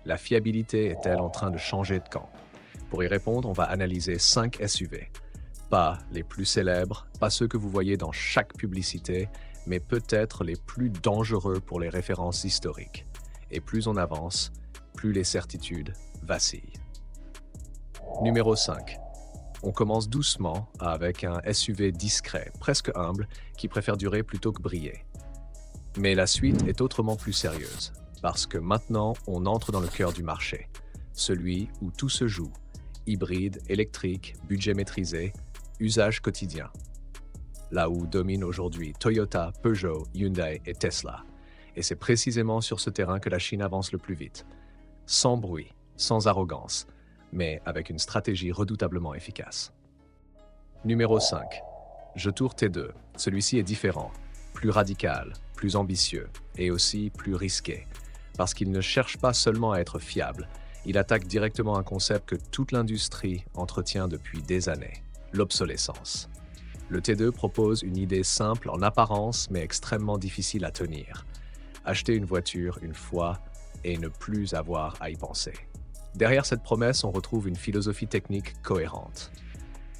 La fiabilité est-elle en train de changer de camp? Pour y répondre, on va analyser 5 SUV. Pas les plus célèbres, pas ceux que vous voyez dans chaque publicité, mais peut-être les plus dangereux pour les références historiques. Et plus on avance, plus les certitudes vacillent. Numéro 5. On commence doucement avec un SUV discret, presque humble, qui préfère durer plutôt que briller. Mais la suite est autrement plus sérieuse, parce que maintenant on entre dans le cœur du marché, celui où tout se joue, hybride, électrique, budget maîtrisé, usage quotidien. Là où dominent aujourd'hui Toyota, Peugeot, Hyundai et Tesla. Et c'est précisément sur ce terrain que la Chine avance le plus vite. Sans bruit, sans arrogance, mais avec une stratégie redoutablement efficace. Numéro 5. Jetour T2. Celui-ci est différent, plus radical, plus ambitieux et aussi plus risqué. Parce qu'il ne cherche pas seulement à être fiable, il attaque directement un concept que toute l'industrie entretient depuis des années, l'obsolescence. Le T2 propose une idée simple en apparence mais extrêmement difficile à tenir. Acheter une voiture une fois et ne plus avoir à y penser. Derrière cette promesse, on retrouve une philosophie technique cohérente.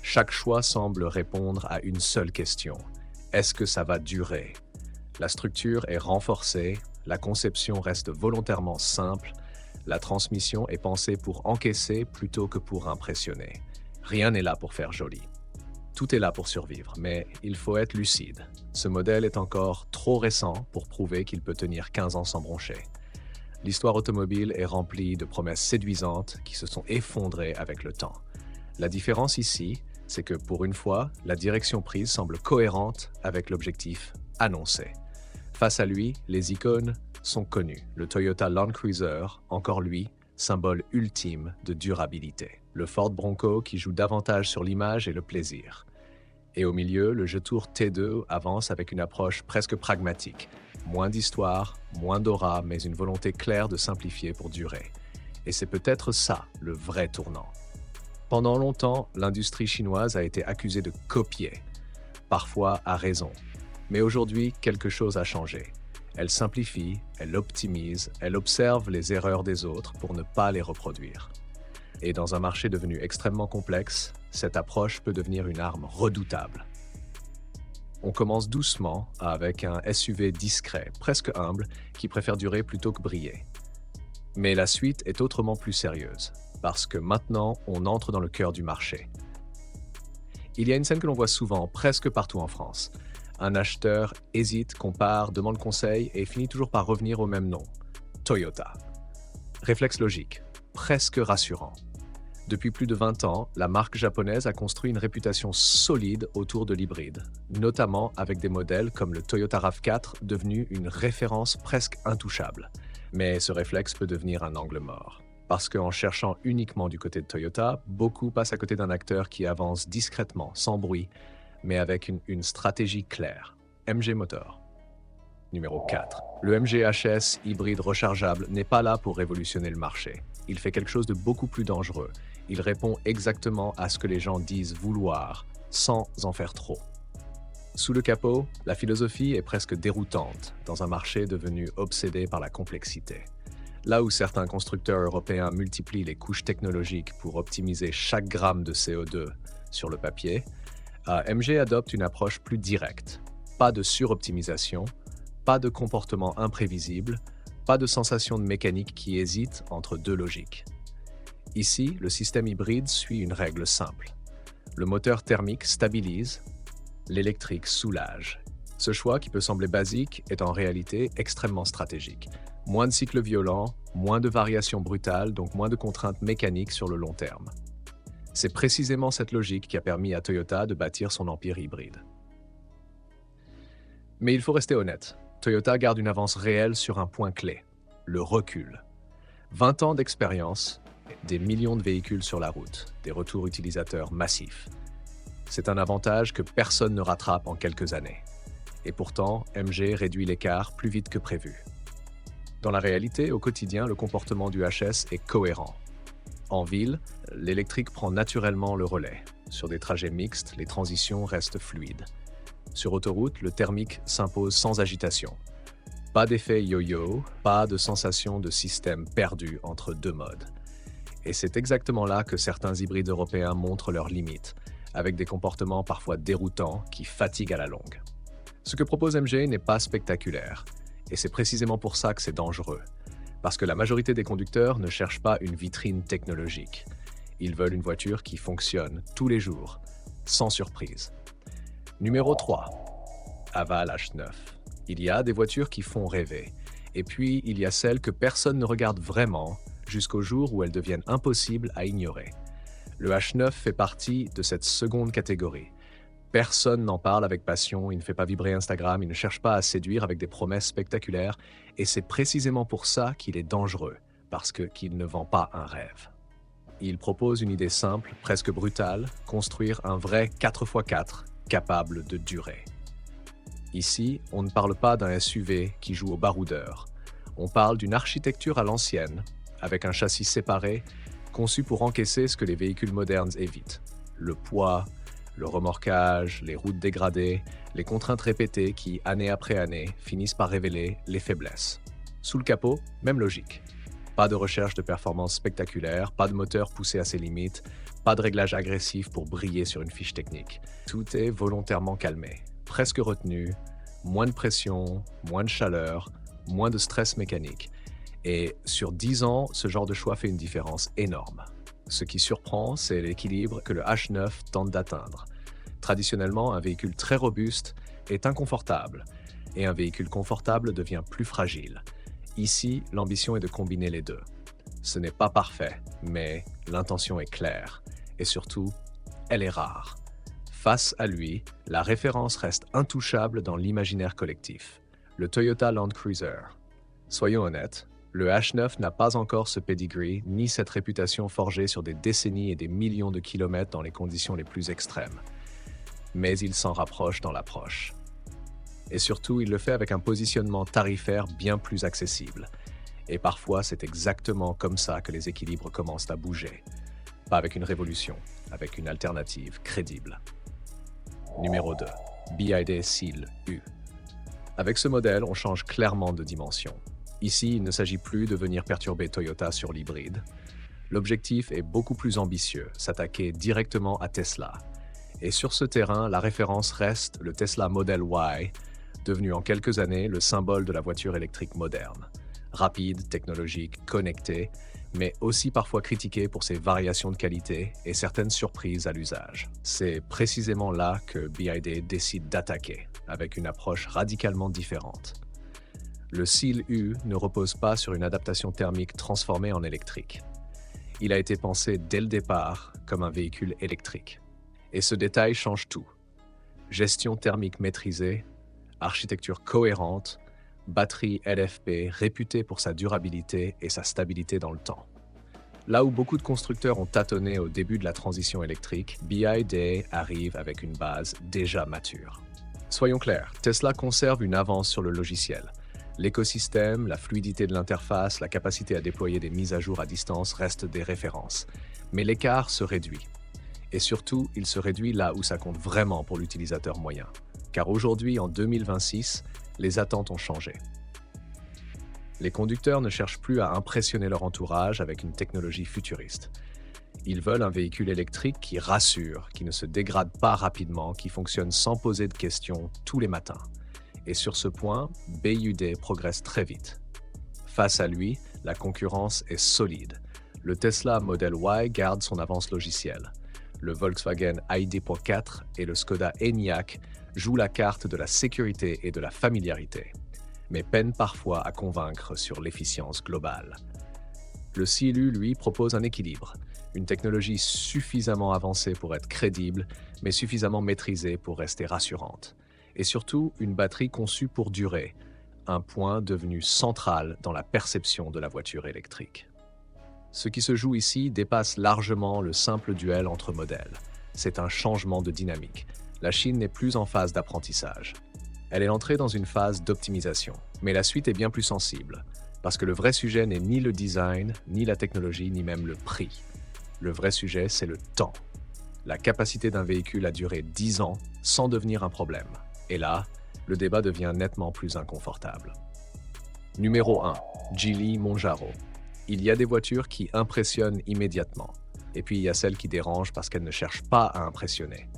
Chaque choix semble répondre à une seule question. Est-ce que ça va durer? La structure est renforcée, la conception reste volontairement simple, la transmission est pensée pour encaisser plutôt que pour impressionner. Rien n'est là pour faire joli. Tout est là pour survivre, mais il faut être lucide. Ce modèle est encore trop récent pour prouver qu'il peut tenir 15 ans sans broncher. L'histoire automobile est remplie de promesses séduisantes qui se sont effondrées avec le temps. La différence ici, c'est que pour une fois, la direction prise semble cohérente avec l'objectif annoncé. Face à lui, les icônes sont connues. Le Toyota Land Cruiser, encore lui, symbole ultime de durabilité. Le Ford Bronco qui joue davantage sur l'image et le plaisir. Et au milieu, le Jetour T2 avance avec une approche presque pragmatique. Moins d'histoire, moins d'aura, mais une volonté claire de simplifier pour durer. Et c'est peut-être ça, le vrai tournant. Pendant longtemps, l'industrie chinoise a été accusée de copier, parfois à raison. Mais aujourd'hui, quelque chose a changé. Elle simplifie, elle optimise, elle observe les erreurs des autres pour ne pas les reproduire. Et dans un marché devenu extrêmement complexe, cette approche peut devenir une arme redoutable. On commence doucement avec un SUV discret, presque humble, qui préfère durer plutôt que briller. Mais la suite est autrement plus sérieuse, parce que maintenant on entre dans le cœur du marché. Il y a une scène que l'on voit souvent, presque partout en France. Un acheteur hésite, compare, demande conseil et finit toujours par revenir au même nom, Toyota. Réflexe logique, presque rassurant. Depuis plus de 20 ans, la marque japonaise a construit une réputation solide autour de l'hybride, notamment avec des modèles comme le Toyota RAV4 devenu une référence presque intouchable. Mais ce réflexe peut devenir un angle mort. Parce qu'en cherchant uniquement du côté de Toyota, beaucoup passent à côté d'un acteur qui avance discrètement, sans bruit, mais avec une stratégie claire. MG Motor. Numéro 4. Le MG HS hybride rechargeable n'est pas là pour révolutionner le marché. Il fait quelque chose de beaucoup plus dangereux. Il répond exactement à ce que les gens disent vouloir, sans en faire trop. Sous le capot, la philosophie est presque déroutante dans un marché devenu obsédé par la complexité. Là où certains constructeurs européens multiplient les couches technologiques pour optimiser chaque gramme de CO2 sur le papier, MG adopte une approche plus directe. Pas de suroptimisation, pas de comportement imprévisible, pas de sensation de mécanique qui hésite entre deux logiques. Ici, le système hybride suit une règle simple. Le moteur thermique stabilise, l'électrique soulage. Ce choix, qui peut sembler basique, est en réalité extrêmement stratégique. Moins de cycles violents, moins de variations brutales, donc moins de contraintes mécaniques sur le long terme. C'est précisément cette logique qui a permis à Toyota de bâtir son empire hybride. Mais il faut rester honnête, Toyota garde une avance réelle sur un point clé, le recul. 20 ans d'expérience, des millions de véhicules sur la route, des retours utilisateurs massifs. C'est un avantage que personne ne rattrape en quelques années. Et pourtant, MG réduit l'écart plus vite que prévu. Dans la réalité, au quotidien, le comportement du HS est cohérent. En ville, l'électrique prend naturellement le relais. Sur des trajets mixtes, les transitions restent fluides. Sur autoroute, le thermique s'impose sans agitation. Pas d'effet yo-yo, pas de sensation de système perdu entre deux modes. Et c'est exactement là que certains hybrides européens montrent leurs limites, avec des comportements parfois déroutants qui fatiguent à la longue. Ce que propose MG n'est pas spectaculaire, et c'est précisément pour ça que c'est dangereux. Parce que la majorité des conducteurs ne cherchent pas une vitrine technologique. Ils veulent une voiture qui fonctionne tous les jours, sans surprise. Numéro 3. Aval H9. Il y a des voitures qui font rêver. Et puis, il y a celles que personne ne regarde vraiment, jusqu'au jour où elles deviennent impossibles à ignorer. Le H9 fait partie de cette seconde catégorie. Personne n'en parle avec passion, il ne fait pas vibrer Instagram, il ne cherche pas à séduire avec des promesses spectaculaires, et c'est précisément pour ça qu'il est dangereux, parce qu'il ne vend pas un rêve. Il propose une idée simple, presque brutale, construire un vrai 4x4 capable de durer. Ici, on ne parle pas d'un SUV qui joue au baroudeur. On parle d'une architecture à l'ancienne, avec un châssis séparé, conçu pour encaisser ce que les véhicules modernes évitent. Le poids, le remorquage, les routes dégradées, les contraintes répétées qui, année après année, finissent par révéler les faiblesses. Sous le capot, même logique. Pas de recherche de performance spectaculaire, pas de moteur poussé à ses limites, pas de réglage agressif pour briller sur une fiche technique. Tout est volontairement calmé, presque retenu, moins de pression, moins de chaleur, moins de stress mécanique. Et sur 10 ans, ce genre de choix fait une différence énorme. Ce qui surprend, c'est l'équilibre que le H9 tente d'atteindre. Traditionnellement, un véhicule très robuste est inconfortable, et un véhicule confortable devient plus fragile. Ici, l'ambition est de combiner les deux. Ce n'est pas parfait, mais l'intention est claire, et surtout, elle est rare. Face à lui, la référence reste intouchable dans l'imaginaire collectif, le Toyota Land Cruiser. Soyons honnêtes, le H9 n'a pas encore ce pedigree ni cette réputation forgée sur des décennies et des millions de kilomètres dans les conditions les plus extrêmes. Mais il s'en rapproche dans l'approche. Et surtout, il le fait avec un positionnement tarifaire bien plus accessible. Et parfois, c'est exactement comme ça que les équilibres commencent à bouger. Pas avec une révolution, avec une alternative crédible. Numéro 2. BYD Seal U. Avec ce modèle, on change clairement de dimension. Ici, il ne s'agit plus de venir perturber Toyota sur l'hybride. L'objectif est beaucoup plus ambitieux, s'attaquer directement à Tesla. Et sur ce terrain, la référence reste le Tesla Model Y, devenu en quelques années le symbole de la voiture électrique moderne. Rapide, technologique, connectée, mais aussi parfois critiquée pour ses variations de qualité et certaines surprises à l'usage. C'est précisément là que BYD décide d'attaquer, avec une approche radicalement différente. Le Seal U ne repose pas sur une adaptation thermique transformée en électrique. Il a été pensé dès le départ comme un véhicule électrique. Et ce détail change tout. Gestion thermique maîtrisée, architecture cohérente, batterie LFP réputée pour sa durabilité et sa stabilité dans le temps. Là où beaucoup de constructeurs ont tâtonné au début de la transition électrique, BYD arrive avec une base déjà mature. Soyons clairs, Tesla conserve une avance sur le logiciel. L'écosystème, la fluidité de l'interface, la capacité à déployer des mises à jour à distance restent des références. Mais l'écart se réduit. Et surtout, il se réduit là où ça compte vraiment pour l'utilisateur moyen. Car aujourd'hui, en 2026, les attentes ont changé. Les conducteurs ne cherchent plus à impressionner leur entourage avec une technologie futuriste. Ils veulent un véhicule électrique qui rassure, qui ne se dégrade pas rapidement, qui fonctionne sans poser de questions tous les matins. Et sur ce point, BYD progresse très vite. Face à lui, la concurrence est solide. Le Tesla Model Y garde son avance logicielle. Le Volkswagen ID.4 et le Skoda Enyaq jouent la carte de la sécurité et de la familiarité, mais peinent parfois à convaincre sur l'efficience globale. Le Seal U, lui, propose un équilibre, une technologie suffisamment avancée pour être crédible, mais suffisamment maîtrisée pour rester rassurante. Et surtout une batterie conçue pour durer, un point devenu central dans la perception de la voiture électrique. Ce qui se joue ici dépasse largement le simple duel entre modèles. C'est un changement de dynamique. La Chine n'est plus en phase d'apprentissage. Elle est entrée dans une phase d'optimisation. Mais la suite est bien plus sensible, parce que le vrai sujet n'est ni le design, ni la technologie, ni même le prix. Le vrai sujet, c'est le temps. La capacité d'un véhicule à durer 10 ans sans devenir un problème. Et là, le débat devient nettement plus inconfortable. Numéro 1. Geely Monjaro. Il y a des voitures qui impressionnent immédiatement, et puis il y a celles qui dérangent parce qu'elles ne cherchent pas à impressionner.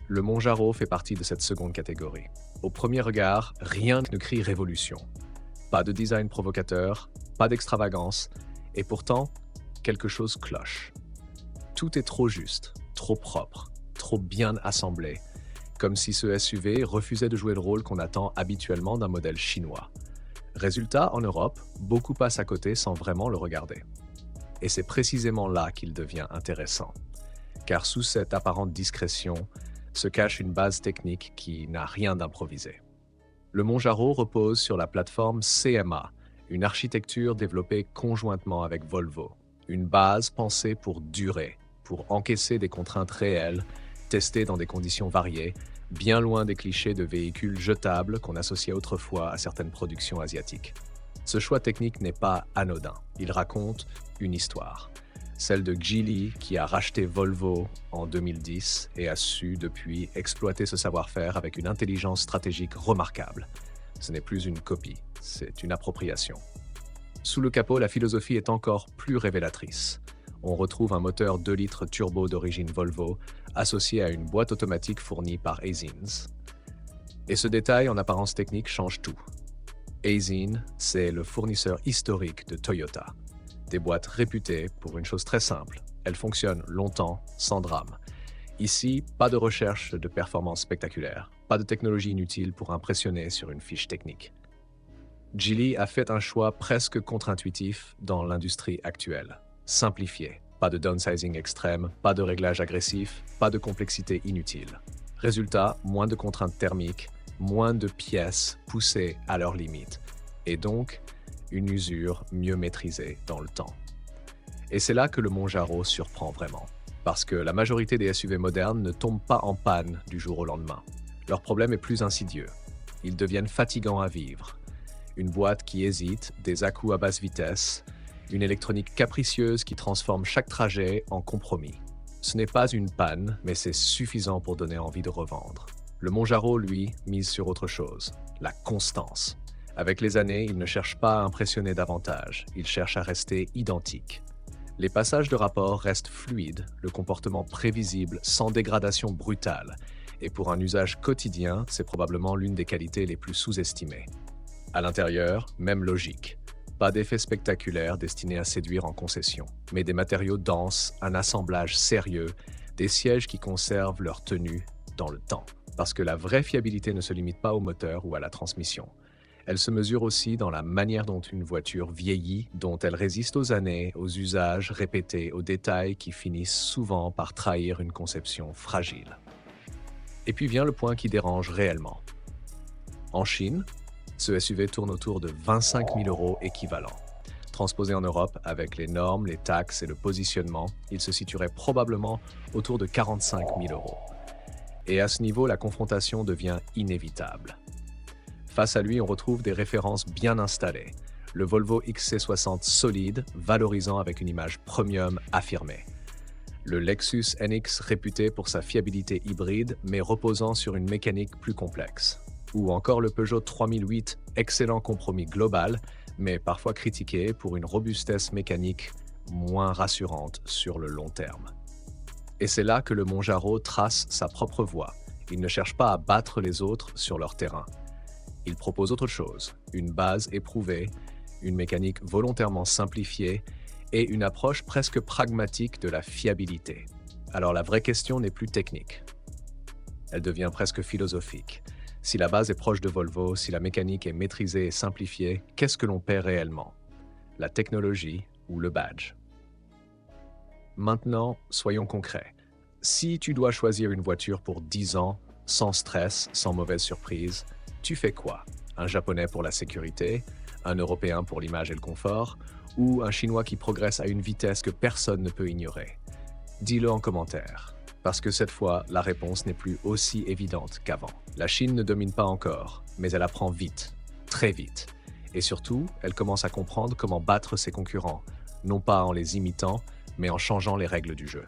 Le Monjaro fait partie de cette seconde catégorie. Au premier regard, rien ne crie révolution. Pas de design provocateur, pas d'extravagance, et pourtant, quelque chose cloche. Tout est trop juste, trop propre, trop bien assemblé, comme si ce SUV refusait de jouer le rôle qu'on attend habituellement d'un modèle chinois. Résultat, en Europe, beaucoup passent à côté sans vraiment le regarder. Et c'est précisément là qu'il devient intéressant. Car sous cette apparente discrétion se cache une base technique qui n'a rien d'improvisé. Le Monjaro repose sur la plateforme CMA, une architecture développée conjointement avec Volvo. Une base pensée pour durer, pour encaisser des contraintes réelles, testées dans des conditions variées, bien loin des clichés de véhicules jetables qu'on associait autrefois à certaines productions asiatiques. Ce choix technique n'est pas anodin. Il raconte une histoire. Celle de Geely qui a racheté Volvo en 2010 et a su depuis exploiter ce savoir-faire avec une intelligence stratégique remarquable. Ce n'est plus une copie, c'est une appropriation. Sous le capot, la philosophie est encore plus révélatrice. On retrouve un moteur 2 litres turbo d'origine Volvo associé à une boîte automatique fournie par Aisin. Et ce détail en apparence technique change tout. Aisin, c'est le fournisseur historique de Toyota. Des boîtes réputées pour une chose très simple. Elles fonctionnent longtemps, sans drame. Ici, pas de recherche de performance spectaculaire, pas de technologie inutile pour impressionner sur une fiche technique. Geely a fait un choix presque contre-intuitif dans l'industrie actuelle. Simplifié. Pas de downsizing extrême, pas de réglage agressif, pas de complexité inutile. Résultat, moins de contraintes thermiques, moins de pièces poussées à leurs limites, et donc une usure mieux maîtrisée dans le temps. Et c'est là que le Monjaro surprend vraiment, parce que la majorité des SUV modernes ne tombent pas en panne du jour au lendemain. Leur problème est plus insidieux. Ils deviennent fatigants à vivre. Une boîte qui hésite, des à-coups à basse vitesse, une électronique capricieuse qui transforme chaque trajet en compromis. Ce n'est pas une panne, mais c'est suffisant pour donner envie de revendre. Le Monjaro, lui, mise sur autre chose, la constance. Avec les années, il ne cherche pas à impressionner davantage, il cherche à rester identique. Les passages de rapport restent fluides, le comportement prévisible, sans dégradation brutale. Et pour un usage quotidien, c'est probablement l'une des qualités les plus sous-estimées. À l'intérieur, même logique. Pas d'effets spectaculaires destinés à séduire en concession, mais des matériaux denses, un assemblage sérieux, des sièges qui conservent leur tenue dans le temps. Parce que la vraie fiabilité ne se limite pas au moteur ou à la transmission. Elle se mesure aussi dans la manière dont une voiture vieillit, dont elle résiste aux années, aux usages répétés, aux détails qui finissent souvent par trahir une conception fragile. Et puis vient le point qui dérange réellement. En Chine, ce SUV tourne autour de 25 000 € équivalent. Transposé en Europe, avec les normes, les taxes et le positionnement, il se situerait probablement autour de 45 000 €. Et à ce niveau, la confrontation devient inévitable. Face à lui, on retrouve des références bien installées. Le Volvo XC60 solide, valorisant avec une image premium affirmée. Le Lexus NX réputé pour sa fiabilité hybride, mais reposant sur une mécanique plus complexe. Ou encore le Peugeot 3008, excellent compromis global, mais parfois critiqué pour une robustesse mécanique moins rassurante sur le long terme. Et c'est là que le Monjaro trace sa propre voie. Il ne cherche pas à battre les autres sur leur terrain. Il propose autre chose, une base éprouvée, une mécanique volontairement simplifiée et une approche presque pragmatique de la fiabilité. Alors la vraie question n'est plus technique. Elle devient presque philosophique. Si la base est proche de Volvo, si la mécanique est maîtrisée et simplifiée, qu'est-ce que l'on paie réellement? La technologie ou le badge? Maintenant, soyons concrets. Si tu dois choisir une voiture pour 10 ans, sans stress, sans mauvaise surprise, tu fais quoi? Un Japonais pour la sécurité, un Européen pour l'image et le confort, ou un Chinois qui progresse à une vitesse que personne ne peut ignorer? Dis-le en commentaire, parce que cette fois, la réponse n'est plus aussi évidente qu'avant. La Chine ne domine pas encore, mais elle apprend vite, très vite. Et surtout, elle commence à comprendre comment battre ses concurrents, non pas en les imitant, mais en changeant les règles du jeu.